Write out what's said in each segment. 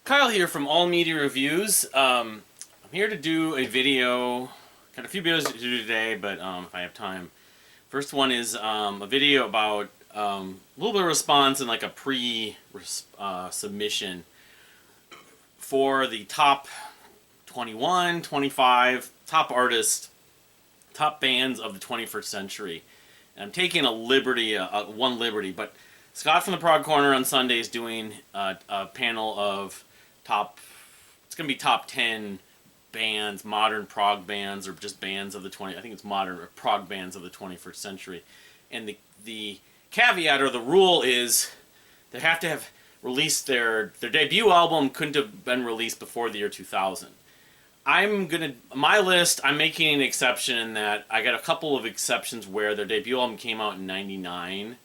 Kyle here from All Media Reviews. I'm here to do a video. Got a few videos to do today, but if I have time. First one is a video about a little bit of response and like a pre-submission for the top 21, 25 top artists, top bands of the 21st century. And I'm taking a liberty, one liberty, but Scott from the Prog Corner on Sunday is doing a panel of it's going to be top 10 bands, modern prog bands, or just bands of the I think it's modern or prog bands of the 21st century. And the caveat or the rule is they have to have released their debut album couldn't have been released before the year 2000. My list, I'm making an exception in that I got a couple of exceptions where their debut album came out in 99.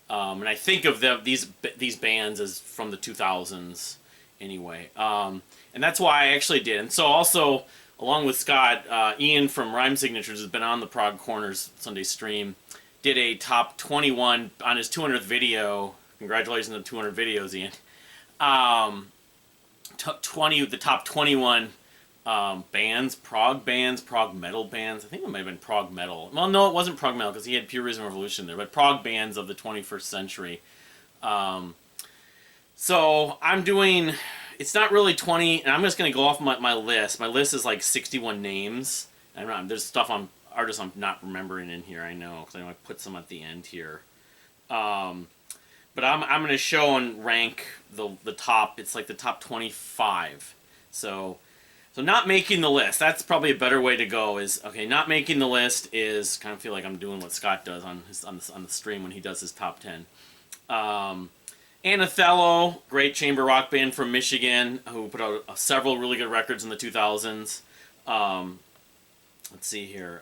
And I think of these bands as from the 2000s anyway. And that's why I actually did. And so also, along with Scott, Ian from Rhyme Signatures has been on the Prog Corners Sunday stream, did a top 21 on his 200th video. Congratulations on 200 videos, Ian. The top 21 bands, prog metal bands. I think it might have been prog metal. Well, no, it wasn't prog metal because he had Pure Reason Revolution there, but prog bands of the 21st century. So I'm doing, it's not really 20, and I'm just going to go off my list. My list is like 61 names. There's stuff artists I'm not remembering in here, I know, because I know I put some at the end here. But I'm going to show and rank the top, it's like the top 25. So not making the list, that's probably a better way to go is, okay, not making the list is kind of feel like I'm doing what Scott does on the stream when he does his top 10. Anathello, great chamber rock band from Michigan, who put out several really good records in the 2000s. Let's see here.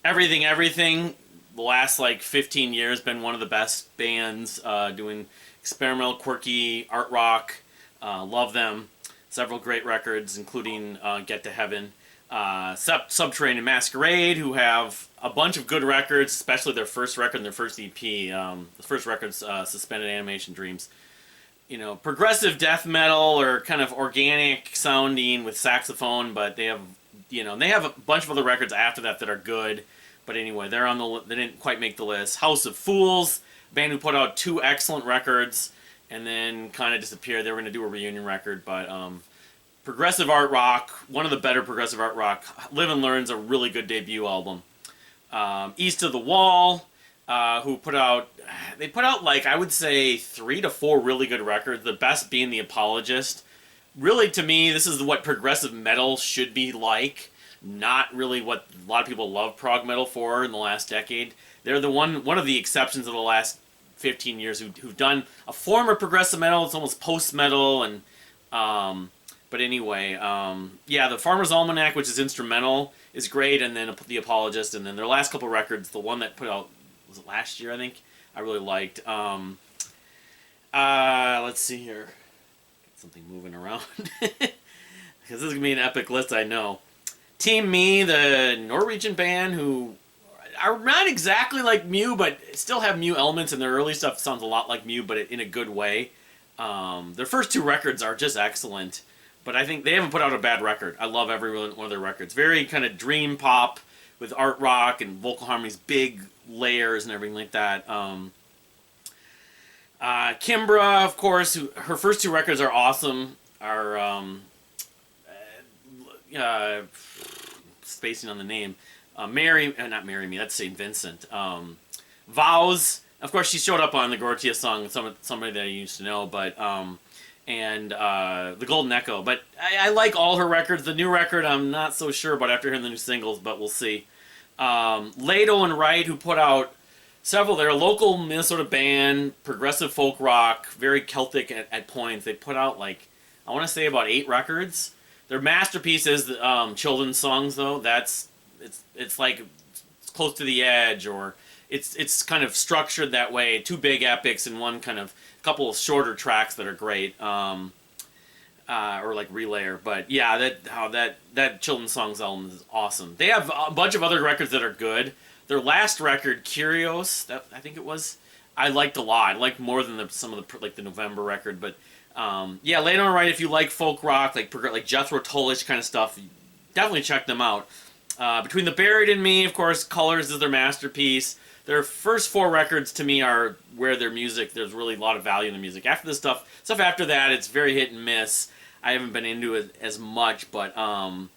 Everything, the last like 15 years, been one of the best bands doing experimental, quirky art rock. Love them. Several great records, including Get to Heaven. Subterranean Masquerade, who have a bunch of good records, especially their first record and their first EP. The first record's Suspended Animation Dreams. You know, progressive death metal or kind of organic sounding with saxophone, but they have a bunch of other records after that that are good. But anyway, they didn't quite make the list. House of Fools, a band who put out 2 excellent records and then kind of disappeared. They were going to do a reunion record, but progressive art rock, one of the better progressive art rock. Live and Learn's a really good debut album. East of the Wall, who put out like, I would say 3 to 4 really good records, the best being The Apologist. Really, to me, this is what progressive metal should be like, not really what a lot of people love prog metal for in the last decade. They're one of the exceptions of the last 15 years who've done a form of progressive metal. It's almost post-metal, and but anyway, yeah, the Farmer's Almanac, which is instrumental, is great, and then The Apologist, and then their last couple records, the one that put out, was it last year, I think, I really liked. Let's see here. Get something moving around. Because this is going to be an epic list, I know. Team Me, the Norwegian band who are not exactly like Mew, but still have Mew elements, and their early stuff sounds a lot like Mew, but in a good way. Their first 2 records are just excellent, but I think they haven't put out a bad record. I love every one of their records. Very kind of dream pop with art rock and vocal harmonies, big layers and everything like that. Kimbra, of course, her first 2 records are awesome. Spacing on the name. Not Marry Me, that's St. Vincent. Vows, of course, she showed up on the Gortia song, somebody that I used to know, but, and The Golden Echo. But I like all her records. The new record, I'm not so sure about after hearing the new singles, but we'll see. Lado and Wright, who put out several, they're a local Minnesota band, progressive folk rock, very Celtic at points. They put out, like, I want to say about 8 records. Their masterpiece is children's songs, though. It's like it's close to the edge, or it's kind of structured that way. 2 big epics and one kind of couple of shorter tracks that are great, or like Relayer. But yeah, that children's songs album is awesome. They have a bunch of other records that are good. Their last record, Curios, I think it was, I liked a lot. I liked more than some of the November record, but Yeah, later on, right, if you like folk rock, like Jethro Tullish kind of stuff, definitely check them out. Between the Buried and Me, of course, Colors is their masterpiece. Their first 4 records to me are where their music, there's really a lot of value in the music. After this stuff after that, it's very hit and miss. I haven't been into it as much, but I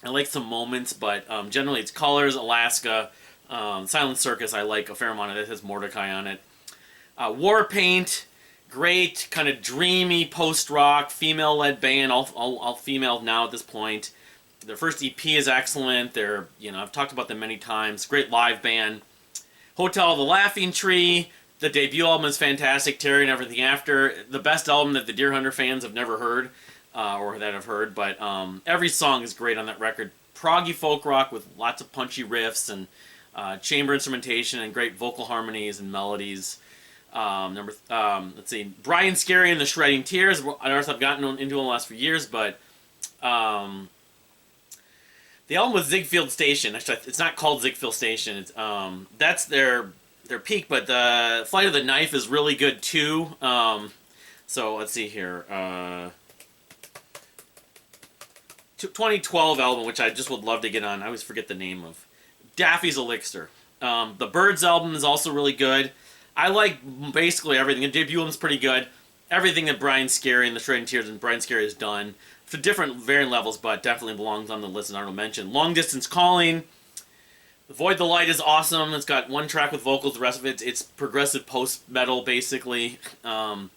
like some moments, but generally it's Colors, Alaska, Silent Circus. I like a fair amount of it. It has Mordecai on it. Warpaint, great kind of dreamy post-rock, female-led band, all female now at this point. Their first EP is excellent. They're, I've talked about them many times. Great live band. Hotel of the Laughing Tree. The debut album is fantastic. Terry and Everything After. The best album that the Deer Hunter fans have never heard, or that have heard. But every song is great on that record. Proggy folk rock with lots of punchy riffs and chamber instrumentation and great vocal harmonies and melodies. Let's see. Brian Scary and the Shredding Tears. An artist I've gotten into in the last few years, but the album was Ziegfeld Station. Actually, it's not called Ziegfeld Station. It's that's their peak, but the Flight of the Knife is really good too. So let's see here. 2012 album, which I just would love to get on. I always forget the name of. Daffy's Elixir. The Birds album is also really good. I like basically everything. The debut album's pretty good. Everything that Brian Scary and the Shredding Tears and Brian Scary has done, to different varying levels, but definitely belongs on the list, as Arnold mentioned. Long Distance Calling. Void the Light is awesome. It's got one track with vocals. The rest of it's progressive post-metal, basically. Then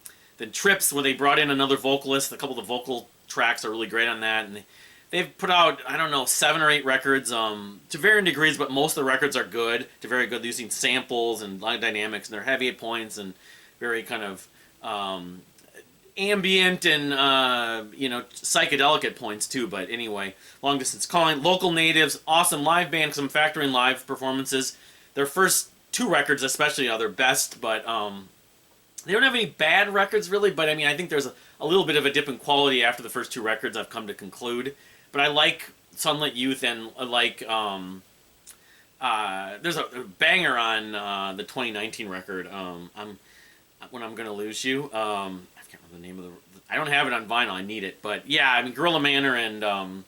Trips, where they brought in another vocalist. A couple of the vocal tracks are really great on that. And they've put out, 7 or 8 records to varying degrees, but most of the records are good, to very good, using samples and live dynamics, and they're heavy at points and very kind of ambient and, psychedelic at points too. But anyway, Long Distance Calling. Local Natives, awesome live band, because I'm factoring live performances. Their first 2 records especially are their best, but they don't have any bad records really, but I think there's a little bit of a dip in quality after the first 2 records, I've come to conclude. But I like Sunlit Youth, and I like, there's a banger on the 2019 record, When I'm Gonna Lose You. I can't remember the name of I don't have it on vinyl, I need it. But yeah, Gorilla Manor and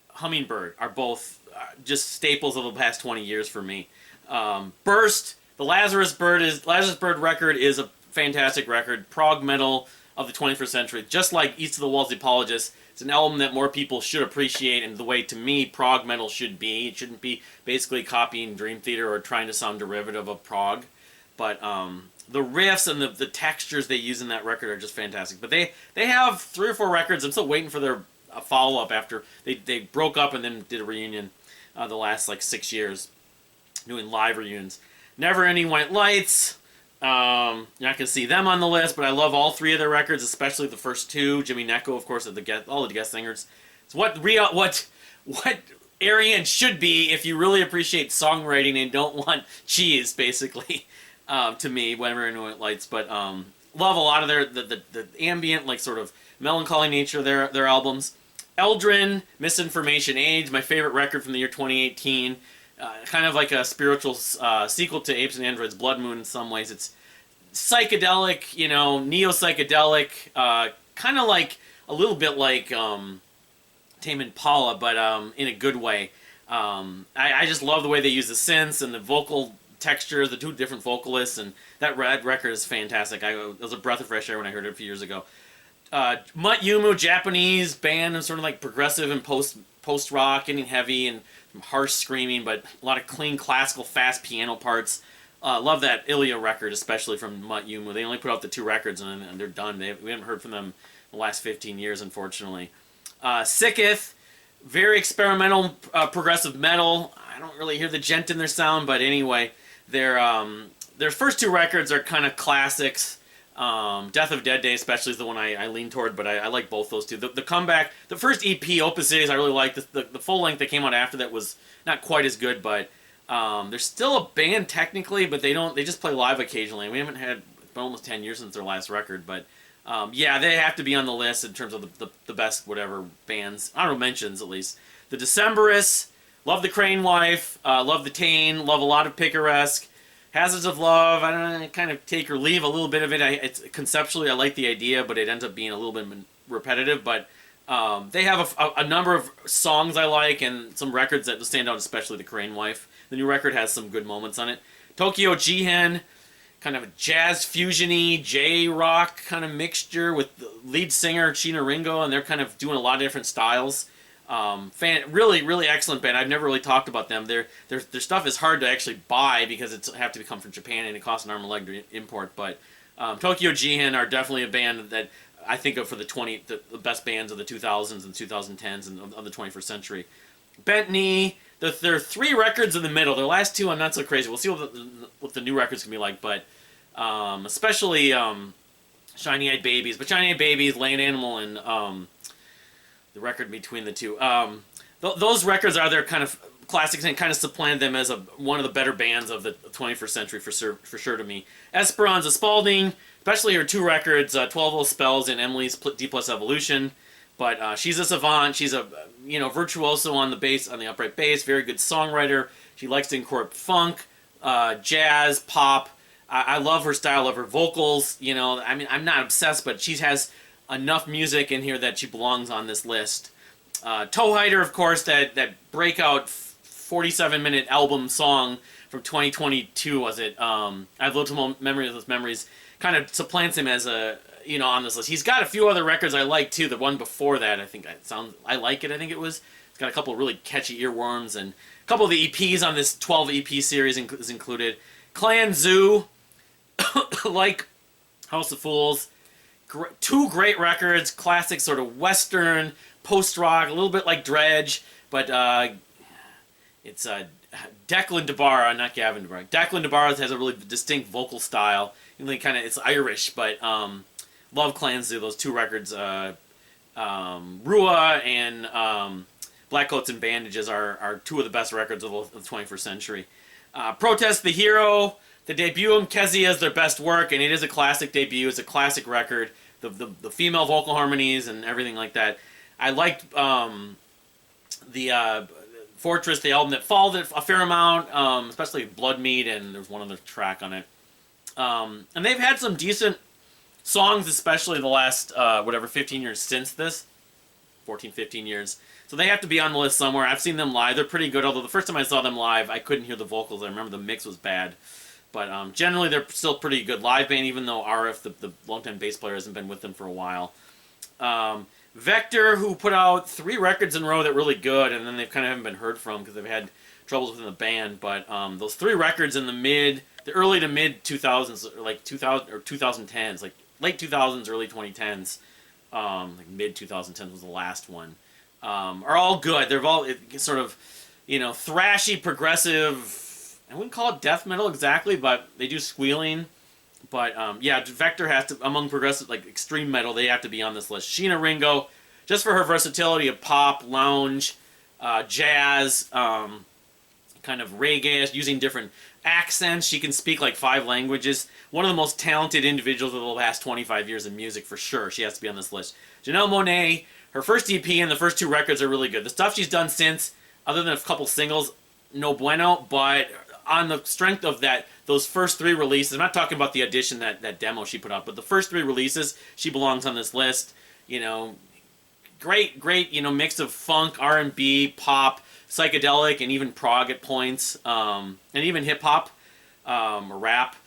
Hummingbird are both just staples of the past 20 years for me. Burst, the Lazarus Bird record is a fantastic record. Prog metal of the 21st century. Just like East of the Walls, The Apologists, it's an album that more people should appreciate, and the way, to me, prog metal should be. It shouldn't be basically copying Dream Theater or trying to sound derivative of prog. But the riffs and the textures they use in that record are just fantastic. But they have 3 or 4 records. I'm still waiting for their follow-up after they broke up and then did a reunion the last 6 years, doing live reunions. Never Ending White Lights. You're not going to see them on the list, but I love all 3 of their records, especially the first 2. Jimmy Necco, of course, all the guest singers. It's what Arian should be if you really appreciate songwriting and don't want cheese, basically, to me, Never Ending White Lights. But love a lot of the ambient, sort of melancholy nature of their albums. Eldrin, Misinformation Age, my favorite record from the year 2018. Kind of like a spiritual sequel to Apes and Androids Blood Moon in some ways. It's psychedelic, neo-psychedelic, kind of like, a little bit like Tame Impala, but in a good way. I just love the way they use the synths and the vocal textures, the 2 different vocalists, and that record is fantastic. It was a breath of fresh air when I heard it a few years ago. Mutt Yumu, Japanese band, and sort of like progressive and post-rock, getting heavy and harsh screaming, but a lot of clean, classical, fast piano parts. Love that Ilya record, especially from Mutt Yumu. They only put out the 2 records, and they're done. We haven't heard from them in the last 15 years, unfortunately. Sikth, very experimental, progressive metal. I don't really hear the djent in their sound, but anyway, their first 2 records are kind of classics. Death of Dead Day especially is the one I lean toward, but I like both those 2. The comeback, the first EP, Opus Cities, I really liked. The full length that came out after that was not quite as good, but they're still a band technically, but they just play live occasionally. We haven't had, it's been almost 10 years since their last record, but yeah, they have to be on the list in terms of the best whatever bands, honorable mentions at least. The Decemberists, love the Crane Wife, love the Tane, love a lot of Picaresque. Hazards of Love, I don't know, kind of take or leave a little bit of it. It's conceptually I like the idea, but it ends up being a little bit repetitive. But they have a number of songs I like and some records that stand out, especially the Crane Wife. The new record has some good moments on it. Tokyo Jihen, kind of a jazz fusion-y, J-rock kind of mixture with the lead singer Sheena Ringo, and they're kind of doing a lot of different styles. Really excellent band. I've never really talked about them. Their stuff is hard to actually buy because it's have to come from Japan and it costs an arm and leg to import. But Tokyo Jihen are definitely a band that I think of for the best bands of the 2000s and 2010s and of the 21st century. Bent Knee. There are 3 records in the middle. Their last 2 I'm not so crazy. We'll see what the new records can be like, but especially Shiny Eyed Babies. But Shiny Eyed Babies, Land Animal, and the record between the two. Those records are their kind of classics and kind of supplanted them as one of the better bands of the 21st century for sure to me. Esperanza Spalding, especially her 2 records, 12 Little Spells and Emily's D Plus Evolution. But she's a savant. She's a virtuoso on the upright bass. Very good songwriter. She likes to incorporate funk, jazz, pop. I love her style. I love her vocals. I mean, I'm not obsessed, but she has enough music in here that she belongs on this list. Toe Hider, of course, that breakout 47-minute album song from 2022 was it? I have little memory of those memories. Kind of supplants him as on this list. He's got a few other records I like too. The one before that, I like it. I think it was. It's got a couple of really catchy earworms, and a couple of the EPs on this 12 EP series is included. Clan Zoo, like House of Fools. 2 great records, classic sort of Western, post-rock, a little bit like Dredg, but it's Declan DeBarra, not Gavin DeBarra. Declan DeBarra has a really distinct vocal style. It's Irish, but love Clan Zoo. Those 2 records, Rua and Black Coats and Bandages are 2 of the best records of the 21st century. Protest the Hero. The debut of Kezia is their best work, and it is a classic debut. It's a classic record. The female vocal harmonies and everything like that. I liked the Fortress, the album that followed it a fair amount, especially Blood Mead, and there's one other track on it. And they've had some decent songs, especially the last, 15 years since this. 14, 15 years. So they have to be on the list somewhere. I've seen them live. They're pretty good, although the first time I saw them live, I couldn't hear the vocals. I remember the mix was bad. But generally, they're still pretty good live band, even though RF, the longtime bass player, hasn't been with them for a while. Vector, who put out 3 records in a row that were really good, and then they've kind of haven't been heard from because they've had troubles within the band. But those 3 records in the early to mid 2000s, like 2000 or 2010s, like late 2000s, early 2010s, like mid 2010s was the last one, are all good. They're all sort of, thrashy, progressive. I wouldn't call it death metal exactly, but they do squealing. But Vector has to, among progressive, like extreme metal, they have to be on this list. Sheena Ringo, just for her versatility of pop, lounge, jazz, kind of reggae, using different accents. She can speak like 5 languages. One of the most talented individuals of the last 25 years in music, for sure. She has to be on this list. Janelle Monáe, her first EP and the first 2 records are really good. The stuff she's done since, other than a couple singles, no bueno, but on the strength of those first 3 releases, I'm not talking about the edition, that demo she put out, but the first 3 releases, she belongs on this list. Great, mix of funk, R&B, pop, psychedelic, and even prog at points, and even hip-hop, or rap.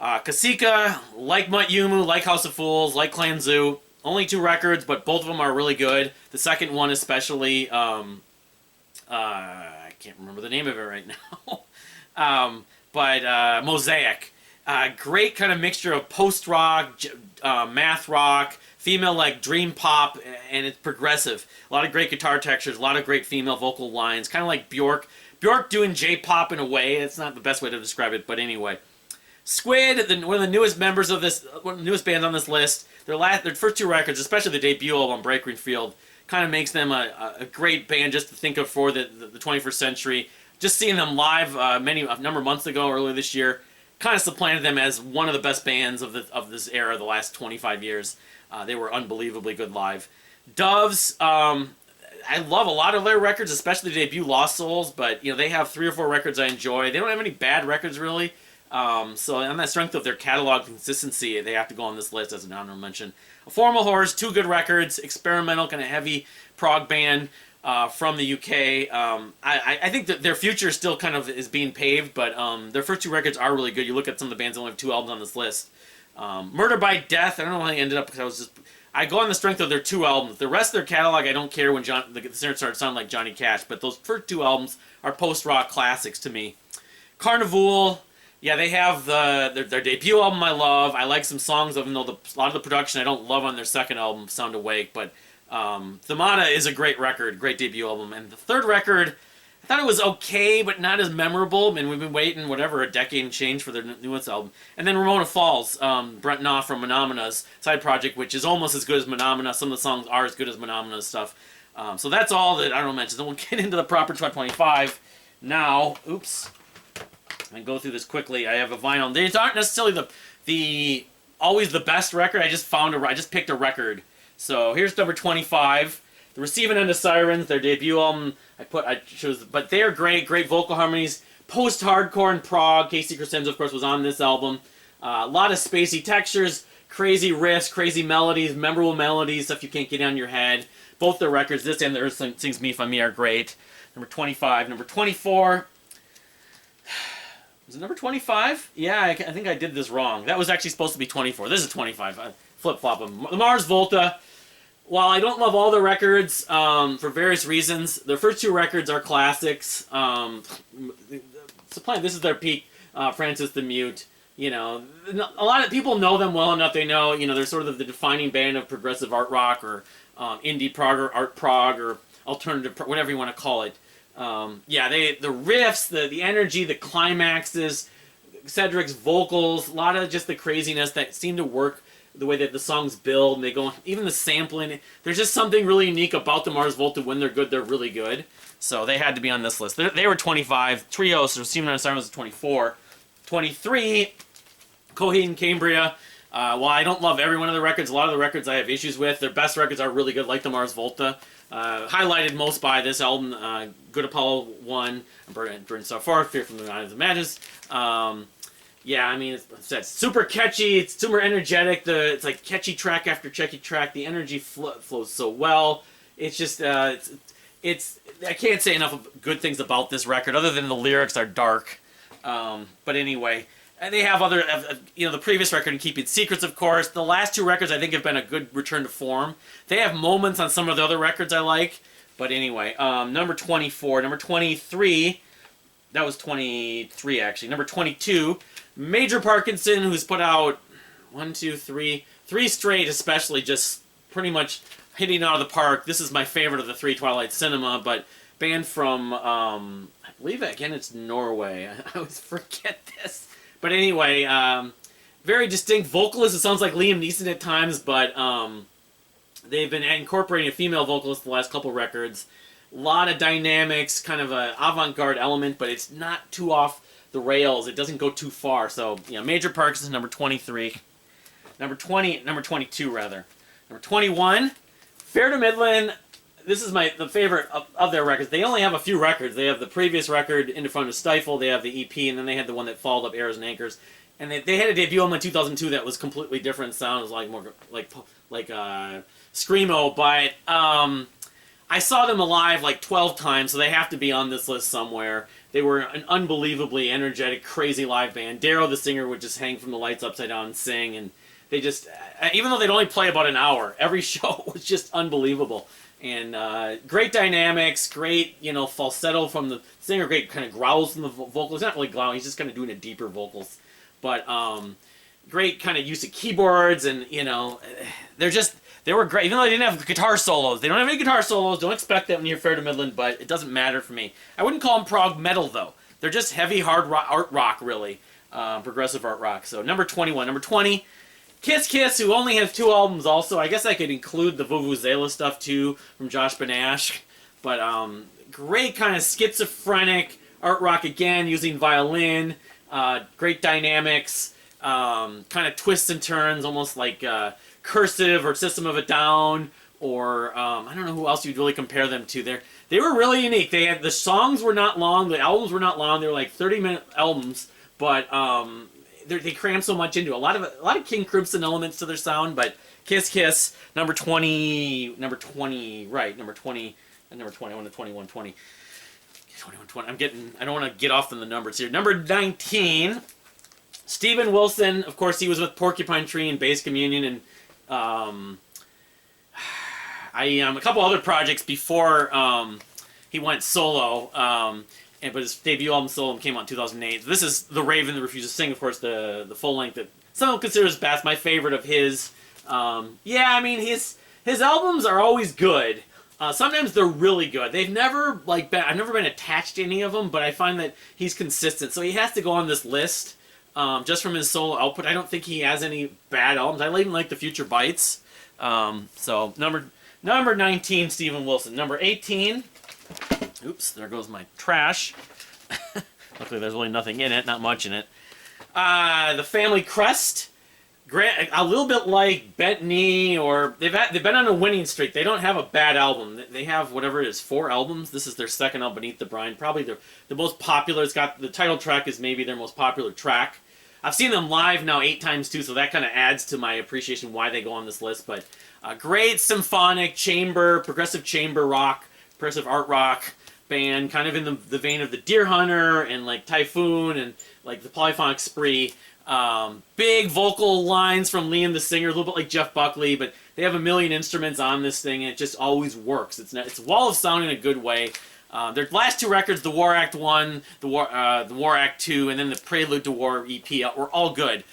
Kasika, like Mutt Yumu, like House of Fools, like Clan Zoo, only 2 records, but both of them are really good. The second one especially, I can't remember the name of it right now. But Mosaic. Great kind of mixture of post-rock, math rock, female-like dream pop, and it's progressive. A lot of great guitar textures, a lot of great female vocal lines, kind of like Bjork. Bjork doing J-pop in a way. It's not the best way to describe it, but anyway. Squid, one of the newest members of this, one of the newest bands on this list, their first 2 records, especially the debut album, Break Greenfield, kind of makes them a great band just to think of for the 21st century. Just seeing them live a number of months ago, earlier this year, kind of supplanted them as one of the best bands of this era, the last 25 years. They were unbelievably good live. Doves, I love a lot of their records, especially the debut Lost Souls, but they have 3 or 4 records I enjoy. They don't have any bad records really. So on that strength of their catalog consistency, they have to go on this list as an honorable mention. A Formal Horse, 2 good records, experimental, kind of heavy prog band from the UK. I think that their future still kind of is being paved, but their first 2 records are really good. You look at some of the bands that only have 2 albums on this list. Murder by Death, I don't know how they ended up, because I go on the strength of their 2 albums. The rest of their catalog, I don't care when the singer started sounding like Johnny Cash, but those first 2 albums are post-rock classics to me. Carnival, yeah, they have their debut album I love. I like some songs, even though a lot of the production I don't love on their second album, Sound Awake, but Menomena is a great record, great debut album. And the third record, I thought it was okay, but not as memorable, and we've been waiting, whatever, a decade and change for their newest album. And then Ramona Falls, Brent Knopf from Menomena's side project, which is almost as good as Menomena. Some of the songs are as good as Menomena's stuff. So that's all that I don't mention. Then we'll get into the proper top 25 now. Oops. I can go through this quickly. I have a vinyl. These aren't necessarily the always the best record. I just picked a record. So here's number 25. The Receiving End of Sirens, their debut album. But they are great vocal harmonies, post-hardcore and prog. Casey Crescenzo, of course, was on this album. A lot of spacey textures, crazy riffs, crazy melodies, memorable melodies, stuff you can't get on your head. Both their records, this and their Sings Me For Me, are great. Number 25. Number 24. Was it number 25? Yeah, I think I did this wrong. That was actually supposed to be 24. This is 25. I flip-flop them. Mars Volta. While I don't love all their records for various reasons, their first 2 records are classics. This is their peak. Francis the Mute. You know, a lot of people know them well enough. They know, they're sort of the defining band of progressive art rock or indie prog or art prog or alternative prog, whatever you want to call it. The riffs, the energy, the climaxes, Cedric's vocals, a lot of just the craziness that seem to work the way that the songs build, and they go, even the sampling, there's just something really unique about the Mars Volta. When they're good, they're really good. So they had to be on this list. They were 25. Trio, so Receiving End of Sirens was 24. 23, Coheed and Cambria. While I don't love every one of the records, a lot of the records I have issues with. Their best records are really good, like the Mars Volta. Highlighted most by this album, Good Apollo 1, Burning Star 4, Fear from the Eye of the Magus. It's super catchy, it's super energetic, it's like catchy track after catchy track, the energy flows so well. It's just, I can't say enough of good things about this record, other than the lyrics are dark. But anyway, they have other, the previous record, in Keeping Secrets, of course. The last 2 records, I think, have been a good return to form. They have moments on some of the other records I like. But anyway, number 24. Number 23, that was 23, actually. Number 22, Major Parkinson, who's put out 3 straight, especially, just pretty much hitting out of the park. This is my favorite of the 3, Twilight Cinema, but band from, I believe, again, it's Norway. I always forget this. But anyway, very distinct vocalist. It sounds like Liam Neeson at times, but they've been incorporating a female vocalist the last couple records. A lot of dynamics, kind of an avant-garde element, but it's not too off the rails. It doesn't go too far. So, Major Parkinson, number 23. Number 22, rather. Number 21, Fair to Midland. This is the favorite of their records. They only have a few records. They have the previous record, In the Front of Stifle. They have the EP, and then they had the one that followed up, Arrows and Anchors. And they had a debut album in 2002 that was completely different sound. It was like more like screamo. But I saw them alive like 12 times, so they have to be on this list somewhere. They were an unbelievably energetic, crazy live band. Darrow, the singer, would just hang from the lights upside down and sing. And they just, even though they'd only play about an hour, every show was just unbelievable. And great dynamics, great, falsetto from the singer, great kind of growls from the vocals. He's not really growling, he's just kind of doing a deeper vocals. But great kind of use of keyboards, and, they were great. Even though they didn't have guitar solos. They don't have any guitar solos. Don't expect that when you're Fair to Midland, but it doesn't matter for me. I wouldn't call them prog metal, though. They're just heavy, hard art rock, really. Progressive art rock. So, number 21. Number 20, Kiss Kiss, who only has 2 albums also. I guess I could include the Vuvuzela stuff, too, from Josh Banash. But great kind of schizophrenic art rock, again, using violin. Great dynamics. Kind of twists and turns, almost like Cursive or System of a Down, or I don't know who else you'd really compare them to. They were really unique. The songs were not long, the albums were not long. They were like 30-minute albums, but they cram so much into it. A lot of King Crimson elements to their sound, but Kiss Kiss, number 20, right, number 20, and number 20, I want to 21, 20. 21, 20. I don't want to get off on the numbers here. Number 19, Steven Wilson. Of course, he was with Porcupine Tree and Bass Communion, and a couple other projects before he went solo. But his debut album solo came out in 2008. This is The Raven That Refuses to Sing, of course, the full length that some consider his best. My favorite of his. Yeah, I mean his albums are always good. Sometimes they're really good. They've never I've never been attached to any of them, but I find that he's consistent. So he has to go on this list just from his solo output. I don't think he has any bad albums. I even like The Future Bites. So number 19, Steven Wilson. Number 18. Oops, there goes my trash. Luckily, there's really nothing in it, not much in it. The Family Crest. A little bit like Bent Knee, or they've been on a winning streak. They don't have a bad album. They have whatever it is, 4 albums. This is their second album, Beneath the Brine. Probably the most popular. It's got the title track is maybe their most popular track. I've seen them live now 8 times too, so that kind of adds to my appreciation why they go on this list. But great symphonic chamber, progressive chamber rock, progressive art rock band, kind of in the vein of the Deer Hunter and like Typhoon and like the Polyphonic Spree. Big vocal lines from Liam the singer, a little bit like Jeff Buckley, but they have a million instruments on this thing, and it just always works. It's a wall of sound in a good way. Their last 2 records, the War Act 1, the War Act 2, and then the Prelude to War EP, were all good.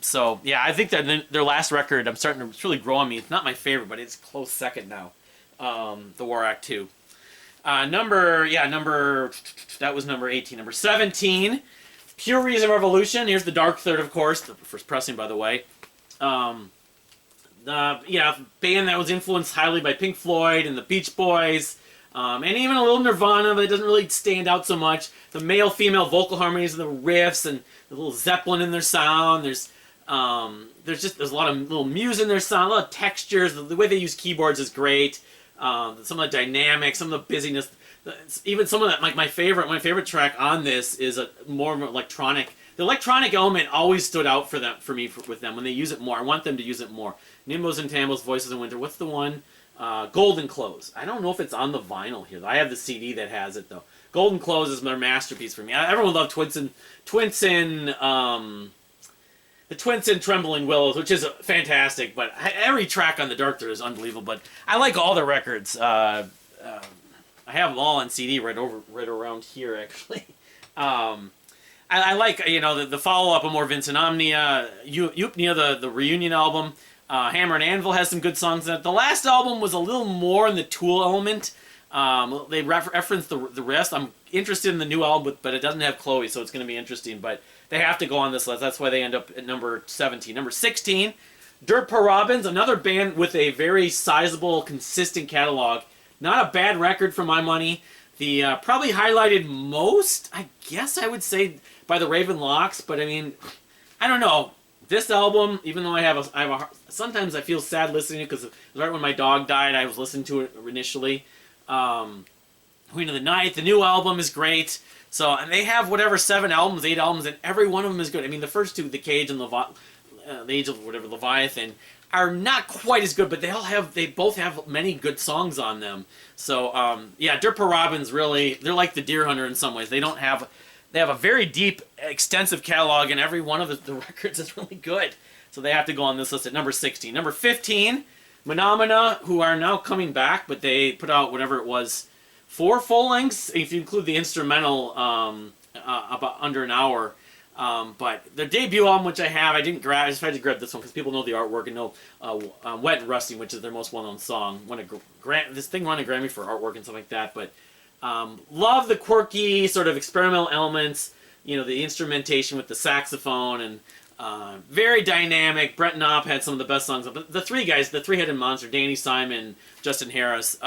So yeah, I think that their last record, it's really grow on me. It's not my favorite, but it's close second now. The War Act 2. That was number 18. Number 17. Pure Reason Revolution. Here's the Dark Third, of course, the first pressing, by the way. Band that was influenced highly by Pink Floyd and the Beach Boys, and even a little Nirvana, but it doesn't really stand out so much. The male-female vocal harmonies and the riffs and the little Zeppelin in their sound. There's a lot of little muse in their sound, a lot of textures. The way they use keyboards is great. Some of the dynamics, some of the busyness. Even some of that, like my favorite track on this is more electronic. The electronic element always stood out for me with them when they use it more. I want them to use it more. Nimbos and Tambos, Voices in Winter. What's the one? Golden Clothes. I don't know if it's on the vinyl here. I have the CD that has it though. Golden Clothes is their masterpiece for me. Everyone loved the Twins in Trembling Willows, which is fantastic. But every track on the Dark Third is unbelievable. But I like all the records. I have them all on CD right around here, actually. I like, the follow-up of More Vincent Omnia, Eupnia, the reunion album. Hammer and Anvil has some good songs in it. The last album was a little more in the Tool element. They referenced the rest. I'm interested in the new album, but it doesn't have Chloe, so it's going to be interesting. But they have to go on this list. That's why they end up at number 17. Number 16, Dirt Poor Robins, another band with a very sizable, consistent catalog. Not a bad record for my money. The probably highlighted most, I guess I would say, by the Raven Locks. But I mean, I don't know. This album, even though sometimes I feel sad listening to it because it was right when my dog died. I was listening to it initially. Queen of the Night, the new album is great. So, and they have 8 albums, and every one of them is good. I mean, the first 2, The Cage and the Age of Leviathan, are not quite as good, but they both have many good songs on them. So, Dirt Poor Robins really, they're like the Deer Hunter in some ways. They have a very deep, extensive catalog, and every one of the records is really good. So they have to go on this list at number 16. Number 15, Menomena, who are now coming back, but they put out whatever it was, 4 full lengths, if you include the instrumental, about under an hour. But their debut album, which I didn't grab. I just had to grab this one because people know the artwork and know "Wet and Rusty," which is their most well-known song. This thing won a Grammy for artwork and stuff like that. But love the quirky sort of experimental elements. The instrumentation with the saxophone and very dynamic. Brett Knopp had some of the best songs. But the 3 guys, the 3-headed monster, Danny Simon, Justin Harris.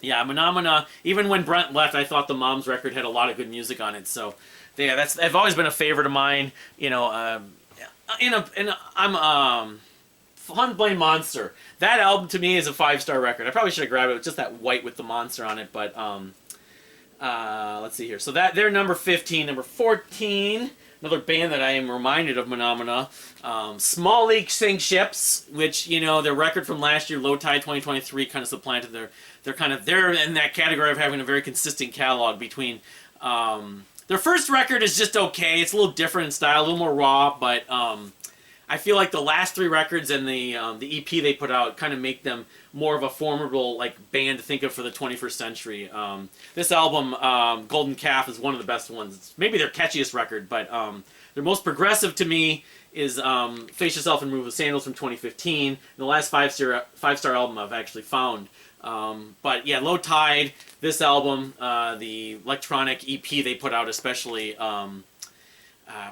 Menomena. Even when Brent left, I thought the Moms record had a lot of good music on it. So. Yeah, they've always been a favorite of mine. I'm Fun Blame Monster. That album to me is a 5-star record. I probably should have grabbed it with just that white with the monster on it, but Let's see here. So they're number 15. Number 14, another band that I am reminded of Menomena. Small Leak Sink Ships, which, you know, their record from last year, Low Tide 2023, kind of supplanted they're in that category of having a very consistent catalog between. Their first record is just okay. It's a little different in style, a little more raw, but I feel like the last 3 records and the EP they put out kind of make them more of a formidable like band to think of for the 21st century. This album, Golden Calf, is one of the best ones. It's maybe their catchiest record, but their most progressive to me is Face Yourself and Remove the Sandals from 2015. The last five-star album I've actually found. But yeah, Low Tide, this album, the electronic EP they put out, especially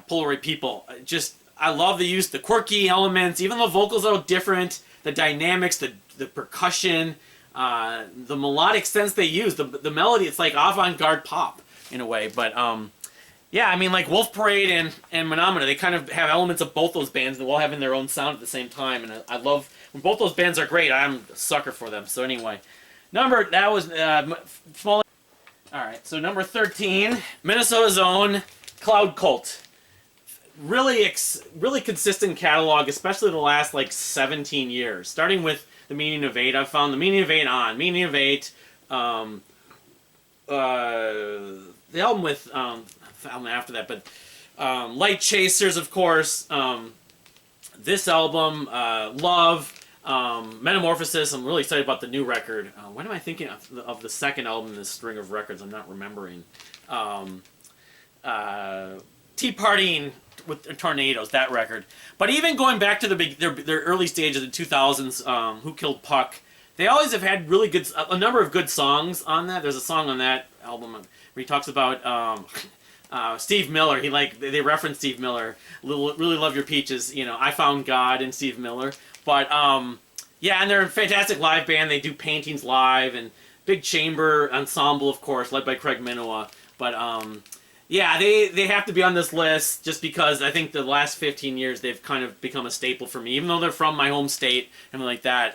Polaroid People, just I love the quirky elements, even the vocals are different, the dynamics, the percussion, the melodic sense they use, the melody. It's like avant-garde pop in a way, but yeah, I mean, like Wolf Parade and Menomena, they kind of have elements of both those bands, and they're all having their own sound at the same time, and I love when both those bands are great. I'm a sucker for them. So anyway, that was small. All right, so number 13, Minnesota's own Cloud Cult. Really consistent catalog, especially the last like 17 years. Starting with The Meaning of Eight, I've found The Meaning of Eight Meaning of Eight, the album with the album after that, but Light Chasers, of course. This album, Love, Metamorphosis. I'm really excited about the new record. When am I thinking of the second album in this string of records? I'm not remembering. Tea Partying with Tornadoes, that record. But even going back to their early stage of the 2000s, Who Killed Puck, they always have had really good, a number of good songs on that. There's a song on that album where he talks about Steve Miller. They reference Steve Miller. Really love your peaches. You know, I found God in Steve Miller. But yeah, and they're a fantastic live band. They do paintings live and big chamber ensemble, of course, led by Craig Minowa. But yeah, they have to be on this list just because I think the last 15 years they've kind of become a staple for me. Even though they're from my home state and like that,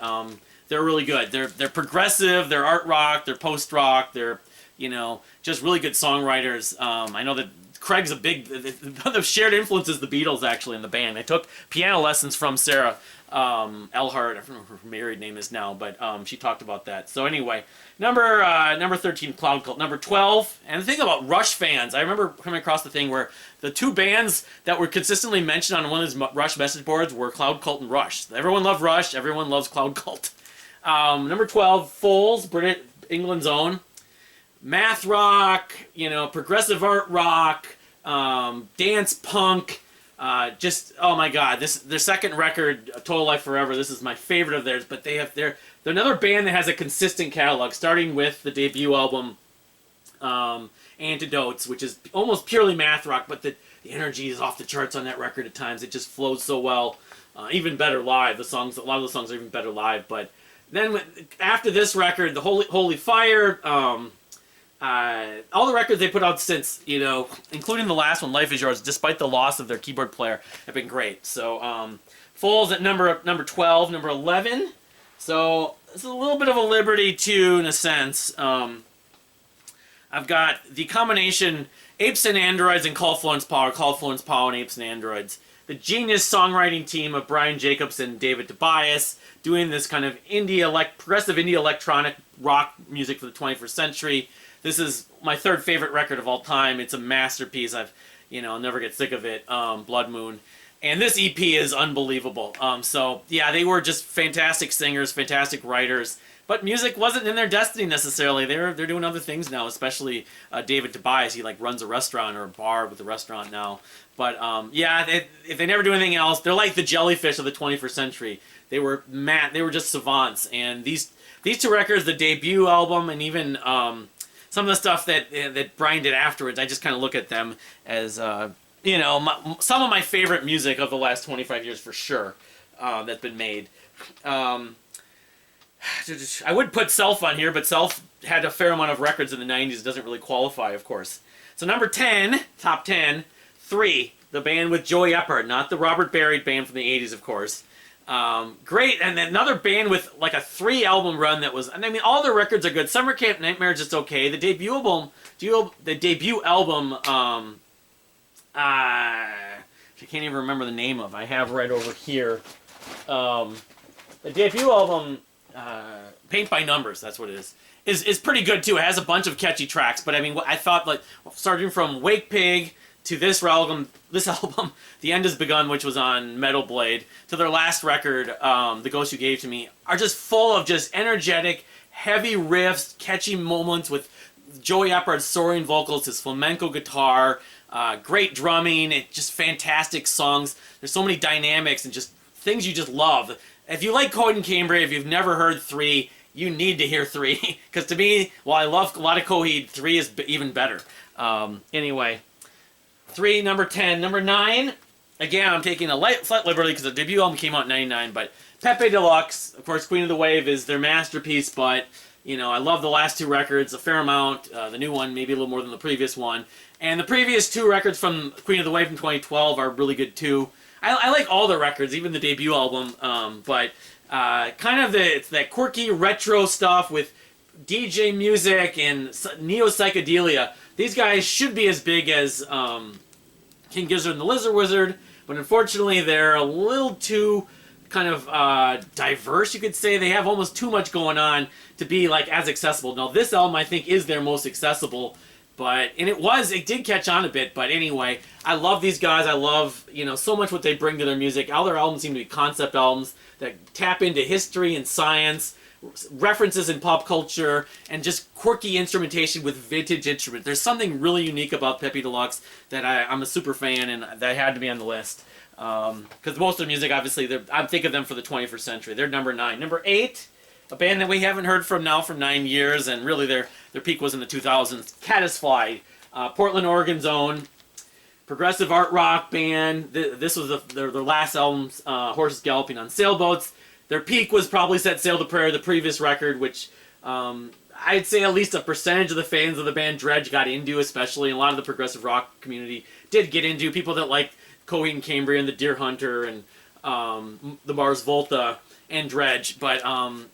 they're really good. They're progressive. They're art rock. They're post rock. They're, you know, just really good songwriters. I know that Craig's a big. The shared influence is the Beatles actually in the band. I took piano lessons from Sarah Elhart. I don't know what her married name is now, but she talked about that. So anyway, number 13, Cloud Cult. Number 12, and the thing about Rush fans, I remember coming across the thing where the 2 bands that were consistently mentioned on one of these Rush message boards were Cloud Cult and Rush. Everyone loved Rush. Everyone loves Cloud Cult. Number 12, Foals, England's own. Math rock, you know, progressive art rock, dance punk. Just, oh my god, their second record, Total Life Forever, this is my favorite of theirs, but they're another band that has a consistent catalog, starting with the debut album, Antidotes, which is almost purely math rock, but the energy is off the charts on that record at times. It just flows so well. Even better live. A lot of the songs are even better live, but then after this record, the Holy Fire, all the records they put out since, you know, including the last one, Life Is Yours, despite the loss of their keyboard player, have been great. So, Foals at number 12, number 11. So, it's a little bit of a liberty too, in a sense. I've got the combination Apes and Androids and Call Florence Power and Apes and Androids. The genius songwriting team of Brian Jacobs and David Tobias doing this kind of progressive indie electronic rock music for the 21st century. This is my 3rd favorite record of all time. It's a masterpiece. I'll never get sick of it. Blood Moon. And this EP is unbelievable. So, yeah, they were just fantastic singers, fantastic writers. But music wasn't in their destiny necessarily. They're doing other things now, especially David Tobias. He runs a restaurant or a bar with a restaurant now. But yeah, if they never do anything else, they're like the jellyfish of the 21st century. They were just savants. And these 2 records, the debut album, and even some of the stuff that Brian did afterwards, I just kind of look at them as some of my favorite music of the last 25 years for sure that's been made. I would put Self on here, but Self had a fair amount of records in the 90s. It doesn't really qualify, of course. So number 10, top 10, 3, the band with Joey Eppert, not the Robert Barry band from the 80s, of course. Great, and then another band with like a 3-album run that was. I mean, all their records are good. Summer Camp Nightmare is just okay. The debut album. I can't even remember the name of. I have right over here. The debut album, Paint by Numbers. That's what it is. Is pretty good too. It has a bunch of catchy tracks. But I mean, I thought like starting from Wake Pig to this album, The End Has Begun, which was on Metal Blade, to their last record, The Ghost You Gave to Me, are just full of just energetic, heavy riffs, catchy moments with Joey Eppard's soaring vocals, his flamenco guitar, great drumming, just fantastic songs. There's so many dynamics and just things you just love. If you like Coheed and Cambria, if you've never heard 3, you need to hear 3. Because to me, while I love a lot of Coheed, 3 is even better. Anyway. 3, number 10. Number 9, again, I'm taking a slight liberty because the debut album came out in 99, but Pepe Deluxe, of course, Queen of the Wave is their masterpiece, but, you know, I love the last 2 records a fair amount. The new one, maybe a little more than the previous one. And the previous 2 records from Queen of the Wave from 2012 are really good, too. I like all the records, even the debut album, but kind of it's that quirky retro stuff with DJ music and neo-psychedelia. These guys should be as big as King Gizzard and the Lizard Wizard, but unfortunately they're a little too kind of diverse, you could say. They have almost too much going on to be like as accessible. Now this album I think is their most accessible, and it did catch on a bit, but anyway, I love these guys. I love, you know, so much what they bring to their music. All their albums seem to be concept albums that tap into history and science, references in pop culture, and just quirky instrumentation with vintage instruments. There's something really unique about Pepe Deluxe that I'm a super fan, and that had to be on the list. Because most of their music, obviously, I think of them for the 21st century. They're number 9. Number 8, a band that we haven't heard from now for 9 years, and really their peak was in the 2000s. Kaddisfly, Portland, Oregon's own progressive art rock band. This was their last album, Horses Galloping on Sailboats. Their peak was probably Set Sail to Prayer, the previous record, which I'd say at least a percentage of the fans of the band Dredg got into, especially. And a lot of the progressive rock community did get into. People that like Coheed and Cambria and the Deer Hunter and the Mars Volta and Dredg. But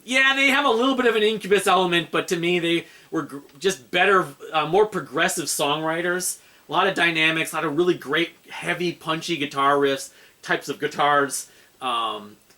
yeah, they have a little bit of an Incubus element, but to me they were just better, more progressive songwriters. A lot of dynamics, a lot of really great, heavy, punchy guitar riffs, types of guitars.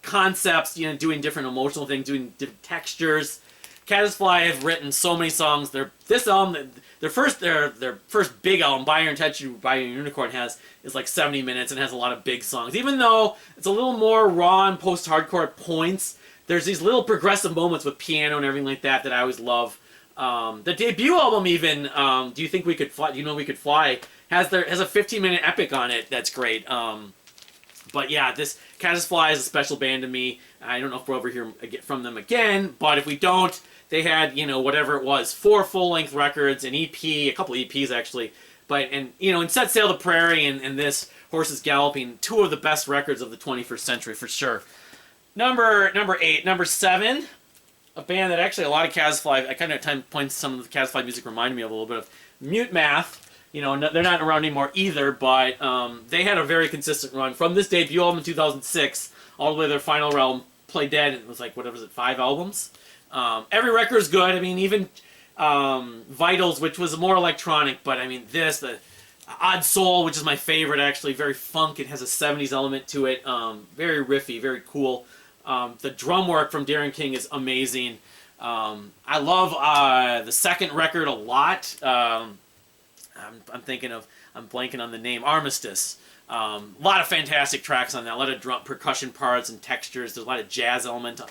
Concepts, you know, doing different emotional things, doing different textures. Kaddisfly have written so many songs. Their first big album, By Your Intention, By Your Unicorn, is like 70 minutes and has a lot of big songs. Even though it's a little more raw and post-hardcore at points, there's these little progressive moments with piano and everything like that I always love. The debut album, even, Do You Think We Could Fly? Do You Know We Could Fly? Has a 15-minute epic on it that's great. But yeah, this Kaddisfly is a special band to me. I don't know if we'll ever hear from them again, but if we don't, they had, you know, whatever it was, 4 full-length records, an EP, a couple EPs actually, and Set Sail to Prairie and this Horses Galloping, 2 of the best records of the 21st century for sure. Number 8, number 7, a band that actually a lot of Kaddisfly, I kind of points some of the Kaddisfly music reminded me of a little bit of Mutemath. You know, they're not around anymore either, but they had a very consistent run. From this debut album in 2006 all the way to their final album, Play Dead, it was like, what was it, 5 albums? Every record is good. I mean, even Vitals, which was more electronic, but I mean, the Odd Soul, which is my favorite, actually, very funk. It has a 70s element to it. Very riffy, very cool. The drum work from Darren King is amazing. I love the second record a lot. I'm blanking on the name, Armistice. A lot of fantastic tracks on that, a lot of drum percussion parts and textures. There's a lot of jazz elements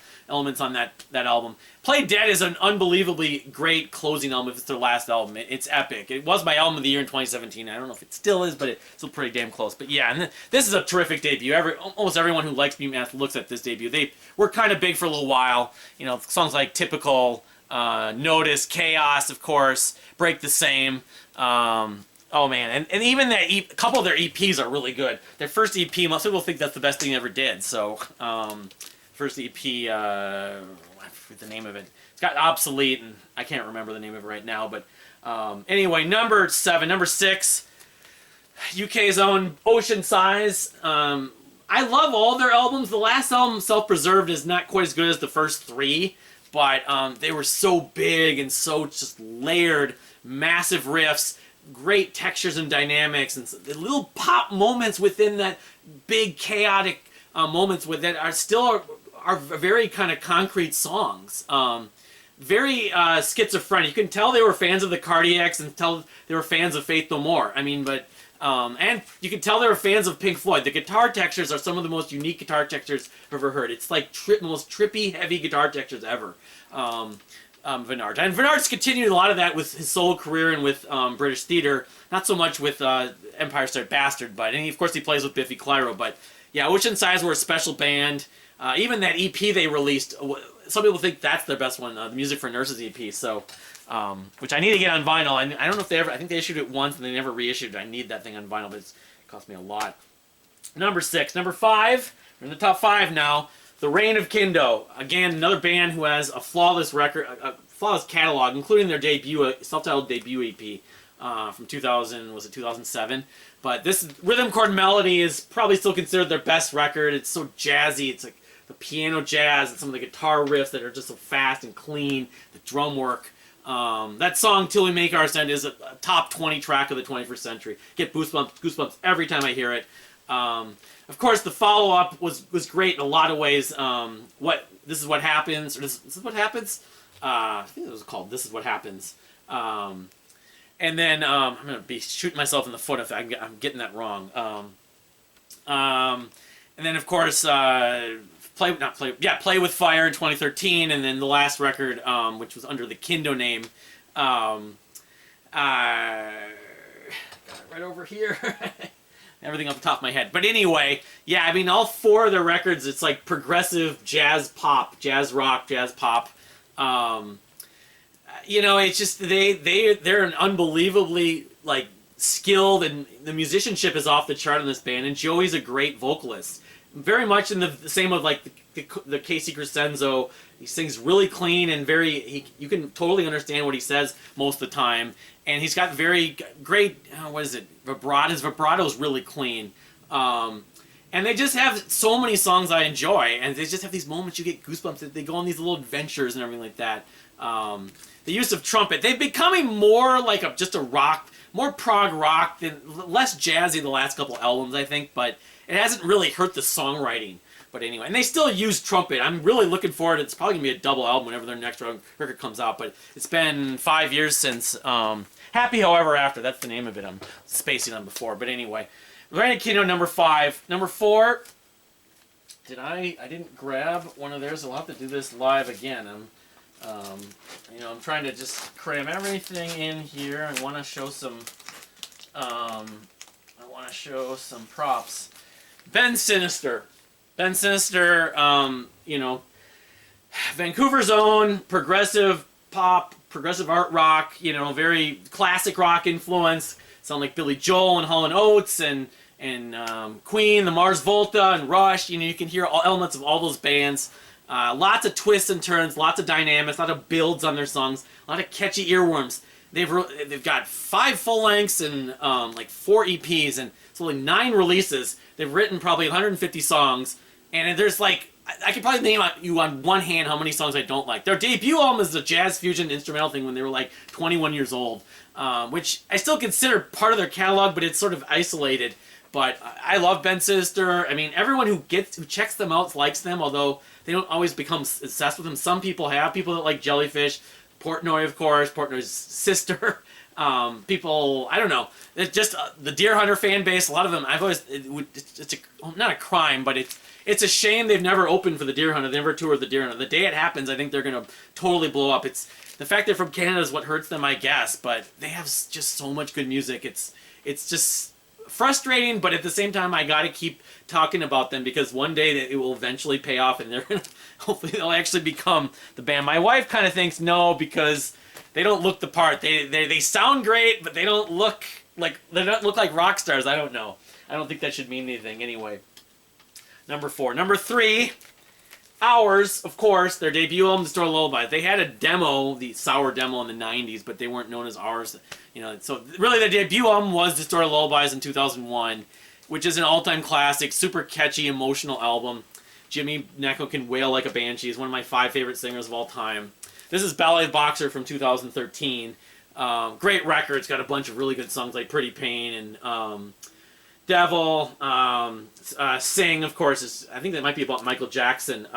on that album. Play Dead is an unbelievably great closing album. If it's their last album, it's epic. It was my album of the year in 2017. I don't know if it still is, but it's still pretty damn close. But yeah, and this is a terrific debut. Almost everyone who likes Mutemath looks at this debut. They were kind of big for a little while. You know, songs like Typical, Notice, Chaos, of course, Break the Same. Oh man, and even a couple of their EPs are really good. Their first EP, most people think that's the best thing they ever did. So, first EP, I forget the name of it. It's got Obsolete, and I can't remember the name of it right now. But anyway, number 7, number 6, UK's own Oceansize. I love all their albums. The last album, Self-Preserved, is not quite as good as the first three, but they were so big and so just layered, massive riffs, great textures and dynamics, and the little pop moments within that big chaotic moments with it are still are very kind of concrete songs. Very schizophrenic. You can tell they were fans of the Cardiacs and tell they were fans of Faith No More. I mean, but and you can tell they were fans of Pink Floyd. The guitar textures are some of the most unique guitar textures I've ever heard. It's like the most trippy, heavy guitar textures ever. Vennard. And Vennard's continued a lot of that with his solo career and with British theater. Not so much with Empire State Bastard, but and of course he plays with Biffy Clyro. But yeah, Oceansize were a special band. Even that EP they released, some people think that's their best one, the Music for Nurses EP. So, which I need to get on vinyl. I don't know if they ever. I think they issued it once and they never reissued it. I need that thing on vinyl, but it cost me a lot. Number 6, number 5. We're in the top 5 now. The Reign of Kindo. Again, another band who has a flawless record, a flawless catalog, including their debut, self-titled debut EP from 2000. Was it 2007? But this Rhythm Chord Melody is probably still considered their best record. It's so jazzy. It's like the piano jazz and some of the guitar riffs that are just so fast and clean. The drum work. That song "Till We Make Our Ascent" is a top 20 track of the 21st century. Get goosebumps every time I hear it. Of course, the follow-up was great in a lot of ways. This is what happens, or this is what happens. I think it was called "This Is What Happens." And then I'm gonna be shooting myself in the foot if I'm getting that wrong. And then of course, Play with Fire in 2013, and then the last record, which was under the Kindo name. Got it right over here. Everything off the top of my head. But anyway, yeah, I mean, all 4 of their records, it's like progressive jazz pop, jazz rock, jazz pop. You know, it's just they're an unbelievably like skilled, and the musicianship is off the chart in this band. And Joey's a great vocalist, very much in the same of like the Casey Crescenzo. He sings really clean and you can totally understand what he says most of the time. And he's got very great, vibrato. His vibrato is really clean. And they just have so many songs I enjoy. And they just have these moments you get goosebumps. They go on these little adventures and everything like that. The use of trumpet. They're becoming more like just a rock, more prog rock, than less jazzy the last couple albums, I think. But it hasn't really hurt the songwriting. But anyway, and they still use trumpet. I'm really looking forward. It's probably going to be a double album whenever their next record comes out. But it's been 5 years since Happy However After. That's the name of it. I'm spacing on before. But anyway, Reign of Kindo, number 5. Number 4, I didn't grab one of theirs. I'll have to do this live again. I'm trying to just cram everything in here. I want to show some props. Ben Sinister. Ben Sinister, Vancouver's own progressive pop, progressive art rock, very classic rock influence. Sound like Billy Joel and Hall & Oates and Queen, the Mars Volta and Rush. You can hear all elements of all those bands. Lots of twists and turns, lots of dynamics, a lot of builds on their songs, a lot of catchy earworms. They've got 5 full lengths and 4 EPs, and it's only 9 releases. They've written probably 150 songs. And there's I could probably name you on one hand how many songs I don't like. Their debut album is a jazz fusion instrumental thing when they were 21 years old, which I still consider part of their catalog, but it's sort of isolated. But I love Ben Sinister. I mean, everyone who checks them out likes them, although they don't always become obsessed with them. Some people have. People that like Jellyfish, Portnoy, of course, Portnoy's sister. People, I don't know. It's just the Deer Hunter fan base. A lot of them, not a crime, but it's a shame they've never opened for the Deer Hunter. They never toured the Deer Hunter. The day it happens, I think they're going to totally blow up. It's the fact they're from Canada is what hurts them, I guess. But they have just so much good music. It's just frustrating, but at the same time, I got to keep talking about them because one day it will eventually pay off, and hopefully they'll actually become the band. My wife kind of thinks no because they don't look the part. They sound great, but they don't look like rock stars. I don't know. I don't think that should mean anything anyway. Number 4. Number 3, Hours, of course, their debut album, Distorted Lullaby. They had a demo, the Sour demo in the 90s, but they weren't known as Hours. So really their debut album was Distorted Lullabies in 2001. which is an all-time classic, super catchy, emotional album. Jimmy Necco can wail like a banshee. He's one of my 5 favorite singers of all time. This is Ballet Boxer from 2013. Great record. It's got a bunch of really good songs like Pretty Pain and Devil. Sing, of course. I think that might be about Michael Jackson.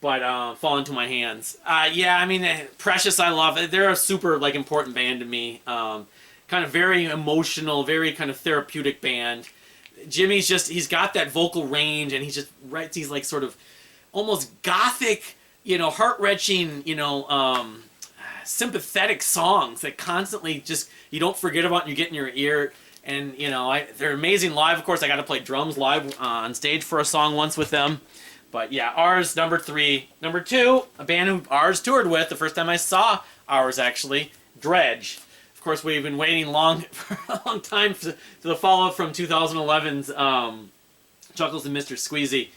But Fall Into My Hands. Yeah, I mean, Precious I love. They're a super like important band to me. Kind of very emotional, very kind of therapeutic band. Jimmy's just, he's got that vocal range, and he just writes these like sort of almost gothic, you know, heart-wrenching, you know, sympathetic songs that constantly just, you don't forget about and you get in your ear. And, you know, they're amazing live. Of course, I got to play drums live on stage for a song once with them. But yeah, ours, number 3. Number 2, a band who ours toured with, the first time I saw ours actually, Dredg. Of course, we've been waiting for a long time for the follow-up from 2011's Chuckles and Mr. Squeezy.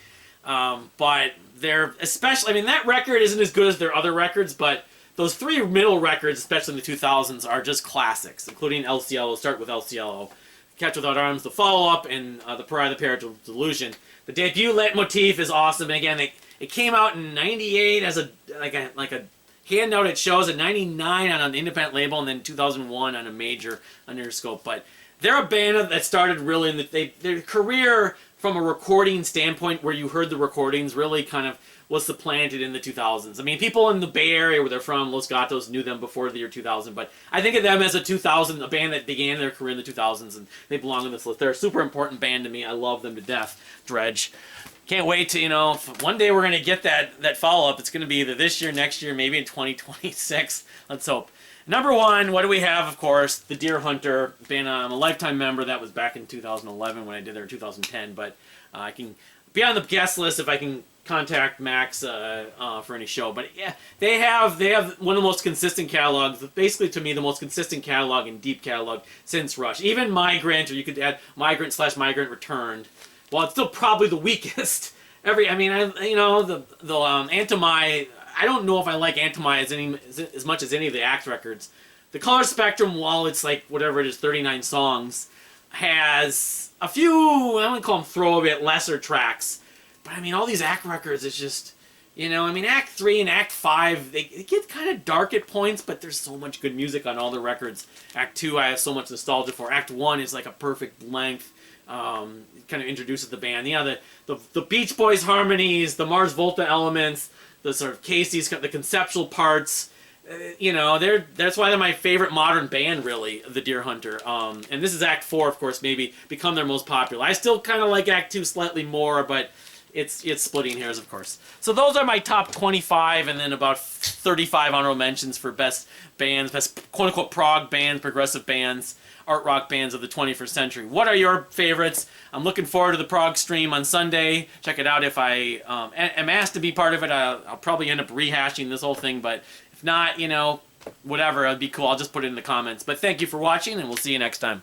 But they're especially, I mean, that record isn't as good as their other records, but those 3 middle records, especially in the 2000s, are just classics, including LCLO, Start With LCLO, Catch Without Arms, the follow-up, and the Pariah, the Parental Delusion. The debut leitmotif is awesome, and again, it came out in '98 as a handout at shows, in '99 on an independent label, and then 2001 on a major under scope. But they're a band that started really in their career from a recording standpoint, where you heard the recordings, really kind of was supplanted in the 2000s. I mean, people in the Bay Area where they're from, Los Gatos, knew them before the year 2000, but I think of them as a band that began their career in the 2000s, and they belong on this list. They're a super important band to me. I love them to death, Dredg. Can't wait to, you know, one day we're going to get that follow-up. It's going to be either this year, next year, maybe in 2026. Let's hope. Number 1, what do we have? Of course, the Deer Hunter band. I'm a lifetime member. That was back in 2011 when I did there in 2010, but I can be on the guest list if I can contact Max for any show. But yeah, they have one of the most consistent catalogs, basically to me the most consistent catalog and deep catalog since Rush. Even Migrant, or you could add Migrant/Migrant Returned. Well, it's still probably the weakest. The Antimai, I don't know if I like Antimai as much as any of the Act records. The Color Spectrum, while it's like whatever it is, 39 songs, has a few, I wouldn't call them throwaway, lesser tracks. But I mean, all these Act records, it's just, you know, I mean, Act 3 and Act 5, they get kind of dark at points, but there's so much good music on all the records. Act 2, I have so much nostalgia for. Act 1 is like a perfect length. It kind of introduces the band. Yeah, the Beach Boys harmonies, the Mars Volta elements, the sort of Casey's, the conceptual parts. You know, that's why they're my favorite modern band, really, the Deer Hunter. And this is Act 4, of course, maybe become their most popular. I still kind of like Act 2 slightly more, but it's splitting hairs, of course. So those are my top 25, and then about 35 honorable mentions for best bands, best quote-unquote prog bands, progressive bands, art rock bands of the 21st century. What are your favorites? I'm looking forward to the Prog stream on Sunday. Check it out. If I am asked to be part of it, I'll probably end up rehashing this whole thing, but if not, you know, whatever, it'd be cool. I'll just put it in the comments. But thank you for watching, and we'll see you next time.